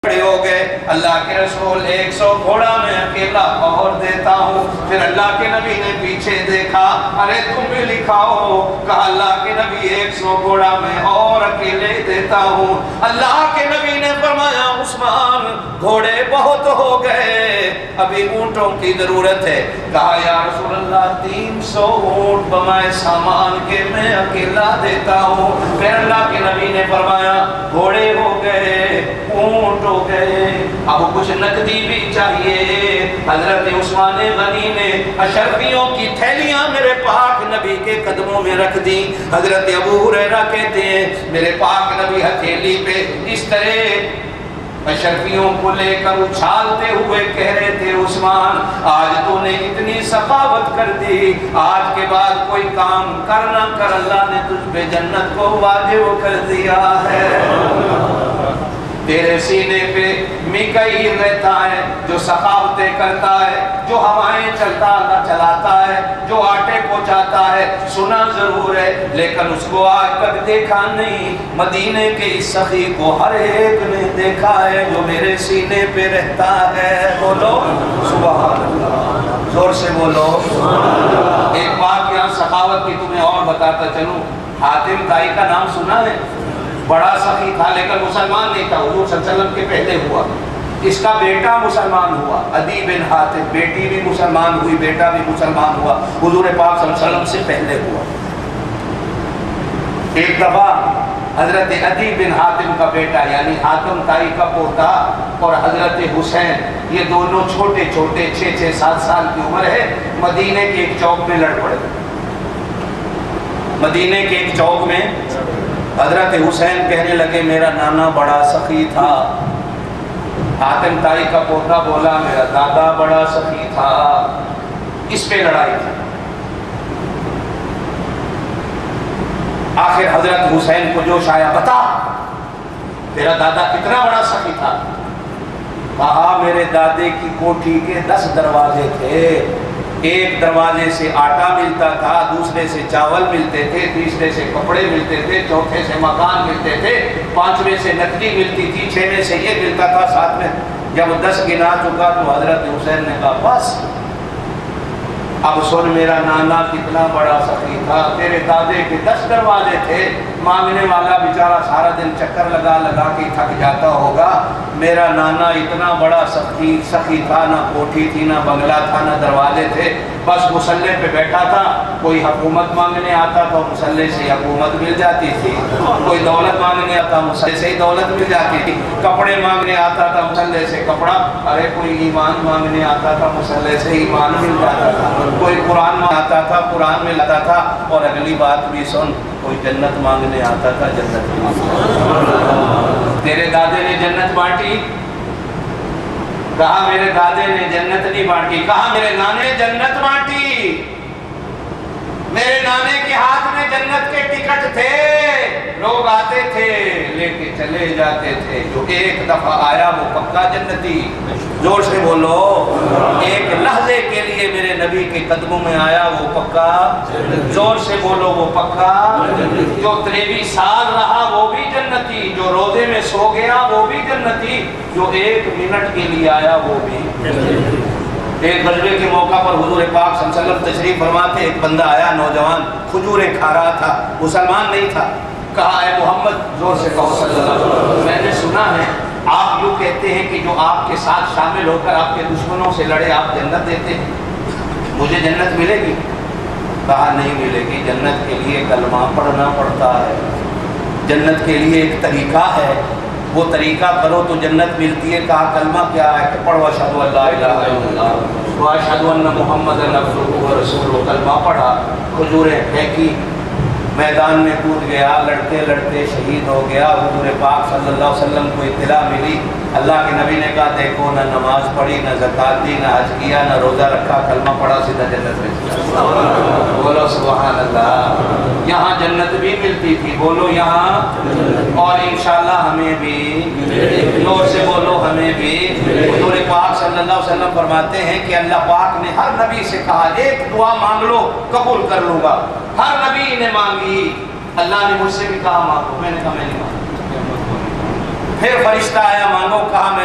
کھڑے ہو گئے. اللہ کے رسول 100 گھوڑا میں اکیلا اور دیتا ہوں. پھر اللہ کے نبی نے پیچھے دیکھا, ارے تم بھی لکھاؤ. کہا اللہ کے نبی 100 گھوڑا میں اور اکیلے دیتا ہوں. اللہ کے نبی نے فرمایا عثمان گھوڑے بہت ہو گئے, ابھی اونٹوں کی ضرورت ہے. کہا یا رسول اللہ 300 اونٹ بمائے سامان کے میں اکیلا دیتا ہوں. پھر اللہ کے نبی نے فرمایا گھوڑے ہو گئے, اونٹ ہو گئے, اب کچھ نقدی بھی چاہیے. حضرت عثمان غنی نے اشرفیوں کی تھیلیاں میرے پاک نبی کے قدموں میں رکھ دی. حضرت ابو ہریرہ کہتے ہیں میرے پاک نبی ہتھیلی پہ اس طرح اشرفیوں کو لے کر اچھالتے ہوئے کہہ رہے تھے عثمان آج تو نے اتنی سخاوت کر دی, آج کے بعد کوئی کام کر نہ کر اللہ نے تجھ پہ جنت کو واجب کر دیا ہے. تیرے سینے پہ میکائیل رہتا ہے جو سخاوتیں کرتا ہے, جو ہوائیں چلاتا ہے, جو آٹے پہنچاتا ہے. سنا ضرور ہے لیکن اس کو آج تک دیکھا نہیں. مدینے کے اس سخی کو ہر ایک نے دیکھا ہے جو میرے سینے پہ رہتا ہے. بولو سبحان اللہ, زور سے بولو. ایک بات یہاں سخاوت کی تمہیں اور بتاتا چلوں. حاتم طائی کا نام سنا ہے؟ بڑا سخی تھا لیکن مسلمان نہیں تھا. حضور صلی اللہ علیہ وسلم کے پہلے ہوا. اس کا بیٹا مسلمان ہوا, عدی بن حاتم. بیٹی بھی مسلمان ہوئی, بیٹا بھی مسلمان ہوا. حضور پاک صلی اللہ علیہ وسلم سے پہلے ہوا. ایک دفعہ حضرت عدی بن حاتم کا بیٹا یعنی حاتم طائی کا پوتا اور حضرت حسین, یہ دونوں چھوٹے چھوٹے 6-7 سال کی عمر ہے, مدینے کے ایک چوک میں لڑ پڑے. مدینے کے ایک چوک میں حضرت حسین کہنے لگے میرا نانا بڑا سخی تھا. حاتم طائی کا پوتا بولا میرا دادا بڑا سخی تھا. اس پہ لڑائی تھی. آخر حضرت حسین کو جوش آیا, بتا تیرا دادا کتنا بڑا سخی تھا. کہا میرے دادے کی کوٹھی کے 10 دروازے تھے. ایک دروازے سے آٹا ملتا تھا, دوسرے سے چاول ملتے تھے, تیسرے سے کپڑے ملتے تھے, چوتھے سے مکان ملتے تھے, 5ویں سے نقدی ملتی تھی, 6ویں سے یہ ملتا تھا, 7ویں. جب 10 گنا چکا تو حضرت حسین نے کہا بس اب سن میرا نانا کتنا بڑا سخی تھا. تیرے دادے کے 10 دروازے تھے, مانگنے والا بیچارہ سارا دن چکر لگا لگا کے تھک جاتا ہوگا. میرا نانا اتنا بڑا سخی تھا, نہ کوٹھی تھی, نہ بنگلہ تھا, نہ دروازے تھے, بس مسلح پہ بیٹھا تھا. کوئی حکومت مانگنے آتا تو مسلح سے حکومت مل جاتی تھی, کوئی دولت مانگنے آتا مسلح سے ہی دولت مل جاتی تھی, کپڑے مانگنے آتا تھا مسلح سے کپڑا, ارے کوئی ایمان مانگنے آتا تھا مسلح سے ایمان مل جاتا تھا, کوئی قرآن آتا تھا قرآن مل جاتا تھا. اور اگلی بات بھی سن, کوئی جنت مانگنے آتا تھا جنت بھی. تیرے دادے نے جنت بانٹی؟ کہا میرے دادے نے جنت نہیں بانٹی. کہا میرے نانے نے جنت بانٹی. میرے نانے کے ہاتھ میں جنت کے ٹکٹ تھے, لوگ آتے تھے لے کے چلے جاتے تھے. جو ایک دفعہ آیا وہ پکا جنتی. زور سے بولو, ایک لحظے کے لیے میرے نبی کے قدموں میں آیا وہ پکا. زور سے بولو وہ پکا. جو 23 سال رہا وہ بھی جنتی, جو روزے میں سو گیا وہ بھی جنتی, جو 1 منٹ کے لیے آیا وہ بھی. ایک غزوے کے موقع پر حضور پاک صلی اللہ علیہ وسلم تشریف فرماتے, ایک بندہ آیا نوجوان, کھجوریں کھا رہا تھا, مسلمان نہیں تھا. کہا اے محمد, زور سے کہو صلی اللہ علیہ وسلم, میں نے سنا ہے آپ یوں کہتے ہیں کہ جو آپ کے ساتھ شامل ہو کر آپ کے دشمنوں سے لڑے آپ جنت دیتے ہیں, مجھے جنت ملے گی؟ کہا نہیں ملے گی. جنت کے لیے کلمہ پڑھنا پڑتا ہے, جنت کے لیے ایک طریقہ ہے, وہ طریقہ کرو تو جنت ملتی ہے. کہا کلمہ کیا ہے؟ کہ پڑھو اشہد ان لا الہ الا اللہ واشہد ان محمدًا عبدہ ورسولہ. کلمہ پڑھا, کھجوریں پھینکی, میدان میں کود گیا, لڑتے لڑتے شہید ہو گیا. حضور پاک صلی اللہ علیہ وسلم کو اطلاع ملی. اللہ کے نبی نے کہا دیکھو نہ نماز پڑھی, نہ زکوٰۃ دی, نہ حج کیا, نہ روزہ رکھا, کلمہ پڑھا, سیدھا جنت میں چلا. بولو سبحان اللہ. یہاں جنت بھی ملتی تھی, بولو یہاں, اور انشاءاللہ ہمیں بھی. زور سے بولو ہمیں بھی. حضور پاک صلی اللہ علیہ وسلم فرماتے ہیں کہ اللہ پاک نے ہر نبی سے کہا ایک دعا مانگ لو قبول کر لوں گا. ہر نبی نے مانگی. اللہ نے مجھ سے بھی کہا مانگو, میں نے کہا میں نہیں مانگوں. پھر فرشتہ آیا, مانگو, کہا میں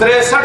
63